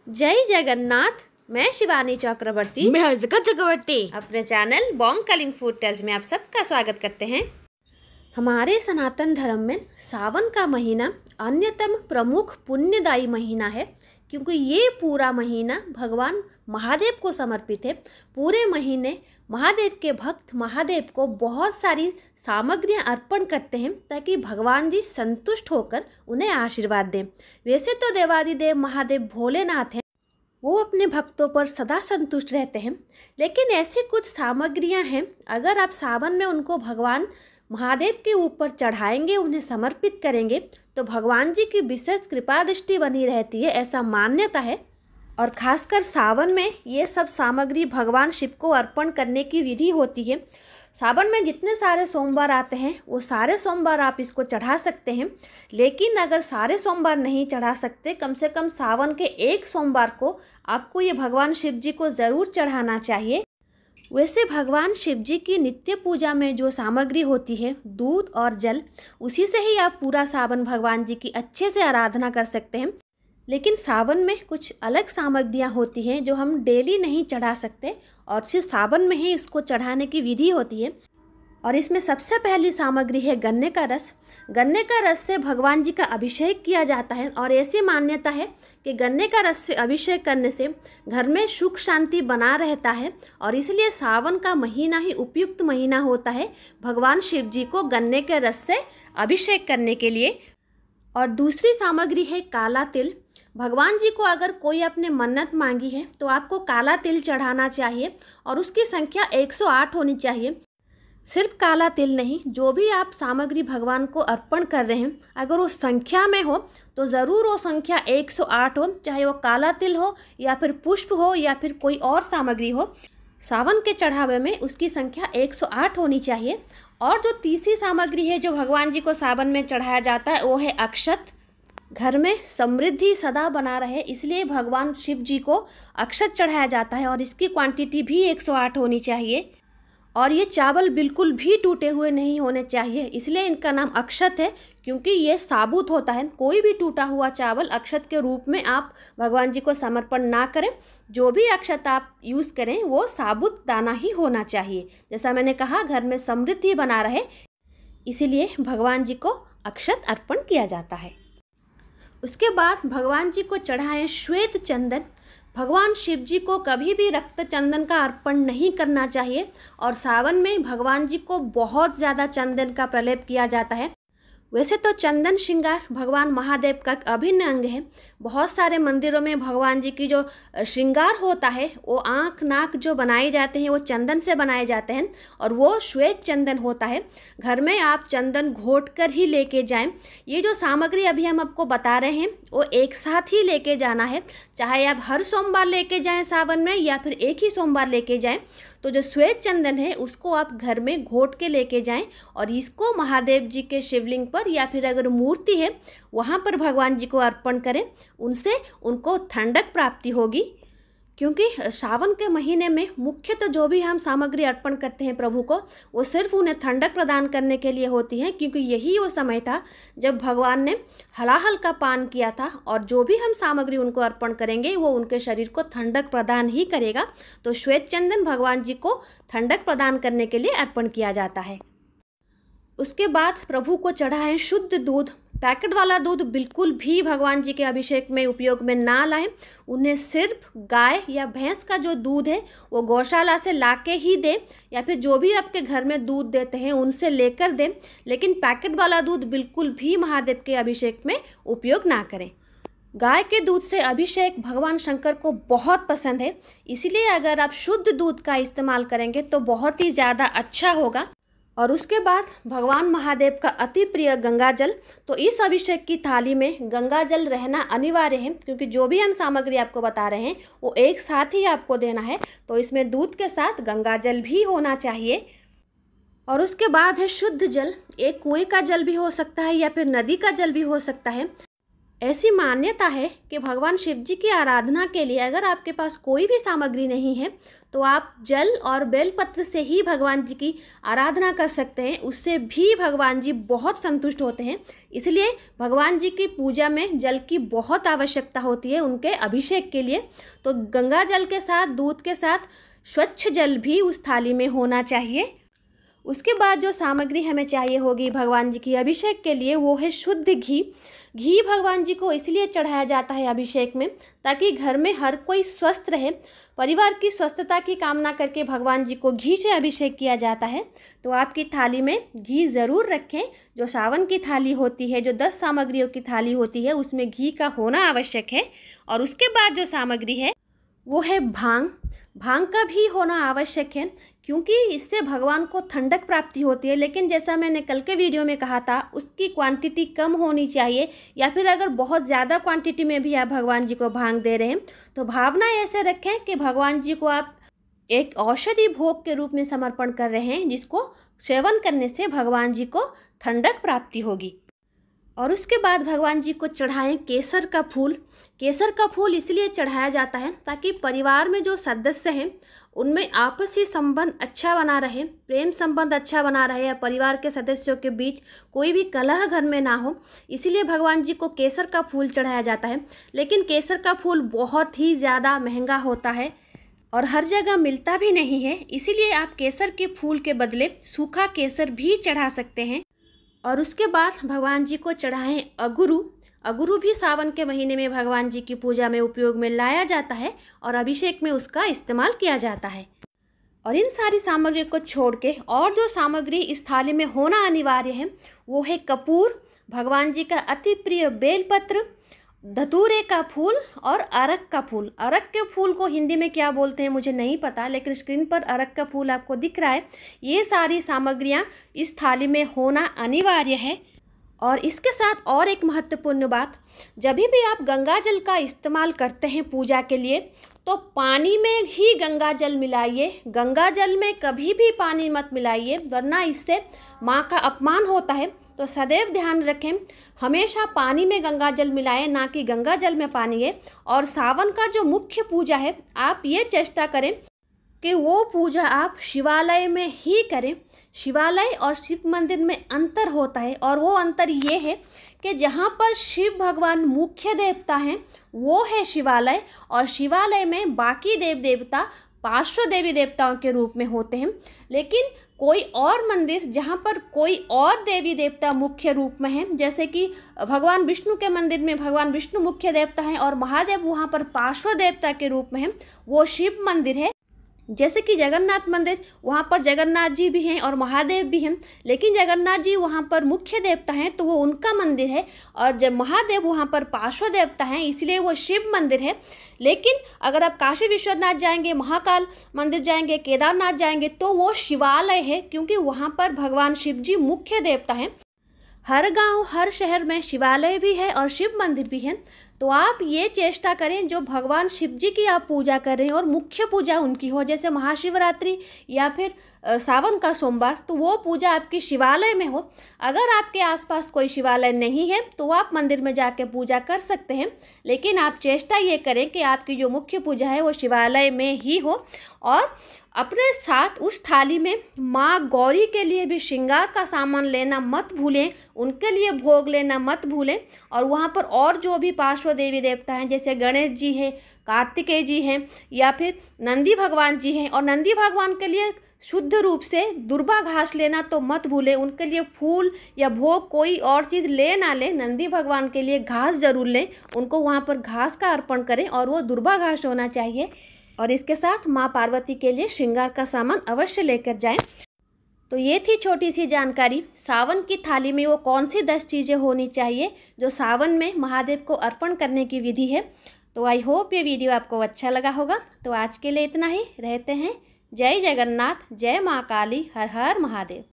जय जगन्नाथ। मैं शिवानी चक्रवर्ती मैं हर्षिका चक्रवर्ती अपने channel Bong Calling Food Tales में आप सबका स्वागत करते हैं। हमारे सनातन धर्म में सावन का महीना अन्यतम प्रमुख पुण्यदायी महीना है, क्योंकि ये पूरा महीना भगवान महादेव को समर्पित है। पूरे महीने महादेव के भक्त महादेव को बहुत सारी सामग्रियां अर्पण करते हैं ताकि भगवान जी संतुष्ट होकर उन्हें आशीर्वाद दें। वैसे तो देवादिदेव महादेव भोलेनाथ हैं, वो अपने भक्तों पर सदा संतुष्ट रहते हैं, लेकिन ऐसी कुछ सामग्रियां हैं, अगर आप सावन में उनको भगवान महादेव के ऊपर चढ़ाएंगे, उन्हें समर्पित करेंगे, तो भगवान जी की विशेष कृपा दृष्टि बनी रहती है, ऐसा मान्यता है। और खासकर सावन में ये सब सामग्री भगवान शिव को अर्पण करने की विधि होती है। सावन में जितने सारे सोमवार आते हैं वो सारे सोमवार आप इसको चढ़ा सकते हैं, लेकिन अगर सारे सोमवार नहीं चढ़ा सकते, कम से कम सावन के एक सोमवार को आपको ये भगवान शिव जी को ज़रूर चढ़ाना चाहिए। वैसे भगवान शिव जी की नित्य पूजा में जो सामग्री होती है, दूध और जल, उसी से ही आप पूरा सावन भगवान जी की अच्छे से आराधना कर सकते हैं। लेकिन सावन में कुछ अलग सामग्रियां होती हैं जो हम डेली नहीं चढ़ा सकते, और सिर्फ सावन में ही इसको चढ़ाने की विधि होती है। और इसमें सबसे पहली सामग्री है गन्ने का रस। गन्ने का रस से भगवान जी का अभिषेक किया जाता है, और ऐसी मान्यता है कि गन्ने का रस से अभिषेक करने से घर में सुख शांति बना रहता है, और इसलिए सावन का महीना ही उपयुक्त महीना होता है भगवान शिव जी को गन्ने के रस से अभिषेक करने के लिए। और दूसरी सामग्री है काला तिल। भगवान जी को अगर कोई अपने मन्नत मांगी है तो आपको काला तिल चढ़ाना चाहिए, और उसकी संख्या 108 होनी चाहिए। सिर्फ काला तिल नहीं, जो भी आप सामग्री भगवान को अर्पण कर रहे हैं, अगर वो संख्या में हो तो ज़रूर वो संख्या 108 हो, चाहे वो काला तिल हो या फिर पुष्प हो या फिर कोई और सामग्री हो। सावन के चढ़ावे में उसकी संख्या 108 होनी चाहिए। और जो तीसरी सामग्री है जो भगवान जी को सावन में चढ़ाया जाता है वो है अक्षत। घर में समृद्धि सदा बना रहे, इसलिए भगवान शिव जी को अक्षत चढ़ाया जाता है, और इसकी क्वांटिटी भी 108 होनी चाहिए। और ये चावल बिल्कुल भी टूटे हुए नहीं होने चाहिए, इसलिए इनका नाम अक्षत है, क्योंकि ये साबुत होता है। कोई भी टूटा हुआ चावल अक्षत के रूप में आप भगवान जी को समर्पण ना करें। जो भी अक्षत आप यूज़ करें वो साबुत दाना ही होना चाहिए। जैसा मैंने कहा, घर में समृद्धि बना रहे, इसीलिए भगवान जी को अक्षत अर्पण किया जाता है। उसके बाद भगवान जी को चढ़ाएं श्वेत चंदन। भगवान शिव जी को कभी भी रक्त चंदन का अर्पण नहीं करना चाहिए, और सावन में भगवान जी को बहुत ज़्यादा चंदन का प्रलेप किया जाता है। वैसे तो चंदन श्रृंगार भगवान महादेव का एक अभिन्न अंग है। बहुत सारे मंदिरों में भगवान जी की जो श्रृंगार होता है, वो आँख नाक जो बनाए जाते हैं वो चंदन से बनाए जाते हैं, और वो श्वेत चंदन होता है। घर में आप चंदन घोट कर ही लेके जाएं। ये जो सामग्री अभी हम आपको बता रहे हैं वो एक साथ ही लेके जाना है, चाहे आप हर सोमवार लेके जाएं सावन में या फिर एक ही सोमवार लेके जाएं। तो जो श्वेत चंदन है उसको आप घर में घोट के लेके जाएं, और इसको महादेव जी के शिवलिंग पर या फिर अगर मूर्ति है वहाँ पर भगवान जी को अर्पण करें। उनसे उनको ठंडक प्राप्ति होगी, क्योंकि सावन के महीने में मुख्यतः जो भी हम सामग्री अर्पण करते हैं प्रभु को, वो सिर्फ उन्हें ठंडक प्रदान करने के लिए होती है, क्योंकि यही वो समय था जब भगवान ने हलाहल का पान किया था, और जो भी हम सामग्री उनको अर्पण करेंगे वो उनके शरीर को ठंडक प्रदान ही करेगा। तो श्वेत चंदन भगवान जी को ठंडक प्रदान करने के लिए अर्पण किया जाता है। उसके बाद प्रभु को चढ़ाएं शुद्ध दूध। पैकेट वाला दूध बिल्कुल भी भगवान जी के अभिषेक में उपयोग में ना लाएं। उन्हें सिर्फ गाय या भैंस का जो दूध है वो गौशाला से लाके ही दें, या फिर जो भी आपके घर में दूध देते हैं उनसे लेकर दें, लेकिन पैकेट वाला दूध बिल्कुल भी महादेव के अभिषेक में उपयोग ना करें। गाय के दूध से अभिषेक भगवान शंकर को बहुत पसंद है, इसलिए अगर आप शुद्ध दूध का इस्तेमाल करेंगे तो बहुत ही ज़्यादा अच्छा होगा। और उसके बाद भगवान महादेव का अति प्रिय गंगा जल। तो इस अभिषेक की थाली में गंगा जल रहना अनिवार्य है, क्योंकि जो भी हम सामग्री आपको बता रहे हैं वो एक साथ ही आपको देना है, तो इसमें दूध के साथ गंगा जल भी होना चाहिए। और उसके बाद है शुद्ध जल। एक कुएं का जल भी हो सकता है या फिर नदी का जल भी हो सकता है। ऐसी मान्यता है कि भगवान शिव जी की आराधना के लिए अगर आपके पास कोई भी सामग्री नहीं है तो आप जल और बेलपत्र से ही भगवान जी की आराधना कर सकते हैं। उससे भी भगवान जी बहुत संतुष्ट होते हैं। इसलिए भगवान जी की पूजा में जल की बहुत आवश्यकता होती है उनके अभिषेक के लिए। तो गंगा जल के साथ, दूध के साथ स्वच्छ जल भी उस थाली में होना चाहिए। उसके बाद जो सामग्री हमें चाहिए होगी भगवान जी की अभिषेक के लिए, वो है शुद्ध घी। घी भगवान जी को इसलिए चढ़ाया जाता है अभिषेक में ताकि घर में हर कोई स्वस्थ रहे। परिवार की स्वस्थता की कामना करके भगवान जी को घी से अभिषेक किया जाता है। तो आपकी थाली में घी ज़रूर रखें। जो सावन की थाली होती है, जो 10 सामग्रियों की थाली होती है, उसमें घी का होना आवश्यक है। और उसके बाद जो सामग्री है वो है भांग। भांग का भी होना आवश्यक है क्योंकि इससे भगवान को ठंडक प्राप्ति होती है। लेकिन जैसा मैंने कल के वीडियो में कहा था, उसकी क्वांटिटी कम होनी चाहिए, या फिर अगर बहुत ज़्यादा क्वांटिटी में भी आप भगवान जी को भांग दे रहे हैं तो भावना ऐसे रखें कि भगवान जी को आप एक औषधि भोग के रूप में समर्पण कर रहे हैं, जिसको सेवन करने से भगवान जी को ठंडक प्राप्ति होगी। और उसके बाद भगवान जी को चढ़ाएं केसर का फूल। केसर का फूल इसलिए चढ़ाया जाता है ताकि परिवार में जो सदस्य हैं उनमें आपसी संबंध अच्छा बना रहे, प्रेम संबंध अच्छा बना रहे, या परिवार के सदस्यों के बीच कोई भी कलह घर में ना हो। इसीलिए भगवान जी को केसर का फूल चढ़ाया जाता है। लेकिन केसर का फूल बहुत ही ज़्यादा महंगा होता है और हर जगह मिलता भी नहीं है। इसीलिए आप केसर के फूल के बदले सूखा केसर भी चढ़ा सकते हैं। और उसके बाद भगवान जी को चढ़ाएं अगुरु। अगुरु भी सावन के महीने में भगवान जी की पूजा में उपयोग में लाया जाता है और अभिषेक में उसका इस्तेमाल किया जाता है। और इन सारी सामग्री को छोड़ के और जो सामग्री इस थाली में होना अनिवार्य है वो है कपूर, भगवान जी का अति प्रिय बेलपत्र, धतूरे का फूल और अरक का फूल। अरक के फूल को हिंदी में क्या बोलते हैं मुझे नहीं पता, लेकिन स्क्रीन पर अरक का फूल आपको दिख रहा है। ये सारी सामग्रियाँ इस थाली में होना अनिवार्य है। और इसके साथ और एक महत्वपूर्ण बात, जब भी आप गंगा जल का इस्तेमाल करते हैं पूजा के लिए तो पानी में ही गंगा जल मिलाइए। गंगा जल में कभी भी पानी मत मिलाइए, वरना इससे माँ का अपमान होता है। तो सदैव ध्यान रखें, हमेशा पानी में गंगा जल मिलाएं, ना कि गंगा जल में पानी है। और सावन का जो मुख्य पूजा है, आप ये चेष्टा करें कि वो पूजा आप शिवालय में ही करें। शिवालय और शिव मंदिर में अंतर होता है, और वो अंतर ये है कि जहाँ पर शिव भगवान मुख्य देवता हैं वो है शिवालय, और शिवालय में बाकी देव देवता पार्श्व देवी देवताओं के रूप में होते हैं। लेकिन कोई और मंदिर जहाँ पर कोई और देवी देवता मुख्य रूप में हैं, जैसे कि भगवान विष्णु के मंदिर में भगवान विष्णु मुख्य देवता हैं और महादेव वहाँ पर पार्श्व देवता के रूप में हैं, वो शिव मंदिर है। जैसे कि जगन्नाथ मंदिर, वहाँ पर जगन्नाथ जी भी हैं और महादेव भी हैं, लेकिन जगन्नाथ जी वहाँ पर मुख्य देवता हैं तो वो उनका मंदिर है, और जब महादेव वहाँ पर पार्श्व देवता हैं इसलिए वो शिव मंदिर है। लेकिन अगर आप काशी विश्वनाथ जाएंगे, महाकाल मंदिर जाएंगे, केदारनाथ जाएंगे तो वो शिवालय है, क्योंकि वहाँ पर भगवान शिव जी मुख्य देवता हैं। हर गांव हर शहर में शिवालय भी है और शिव मंदिर भी है। तो आप ये चेष्टा करें जो भगवान शिव जी की आप पूजा कर रहे हैं और मुख्य पूजा उनकी हो, जैसे महाशिवरात्रि या फिर सावन का सोमवार, तो वो पूजा आपकी शिवालय में हो। अगर आपके आसपास कोई शिवालय नहीं है तो आप मंदिर में जाके पूजा कर सकते हैं, लेकिन आप चेष्टा ये करें कि आपकी जो मुख्य पूजा है वो शिवालय में ही हो। और अपने साथ उस थाली में माँ गौरी के लिए भी श्रृंगार का सामान लेना मत भूलें, उनके लिए भोग लेना मत भूलें। और वहाँ पर और जो भी पार्श्व देवी देवता हैं, जैसे गणेश जी हैं, कार्तिकेय जी हैं, या फिर नंदी भगवान जी हैं, और नंदी भगवान के लिए शुद्ध रूप से दुर्वा घास लेना तो मत भूलें। उनके लिए फूल या भोग कोई और चीज़ ले ना लें, नंदी भगवान के लिए घास जरूर लें, उनको वहाँ पर घास का अर्पण करें और वो दुर्वा घास होना चाहिए। और इसके साथ माँ पार्वती के लिए श्रृंगार का सामान अवश्य लेकर जाएं। तो ये थी छोटी सी जानकारी, सावन की थाली में वो कौन सी 10 चीज़ें होनी चाहिए जो सावन में महादेव को अर्पण करने की विधि है। तो आई होप ये वीडियो आपको अच्छा लगा होगा। तो आज के लिए इतना ही, रहते हैं। जय जगन्नाथ, जय माँ काली, हर हर महादेव।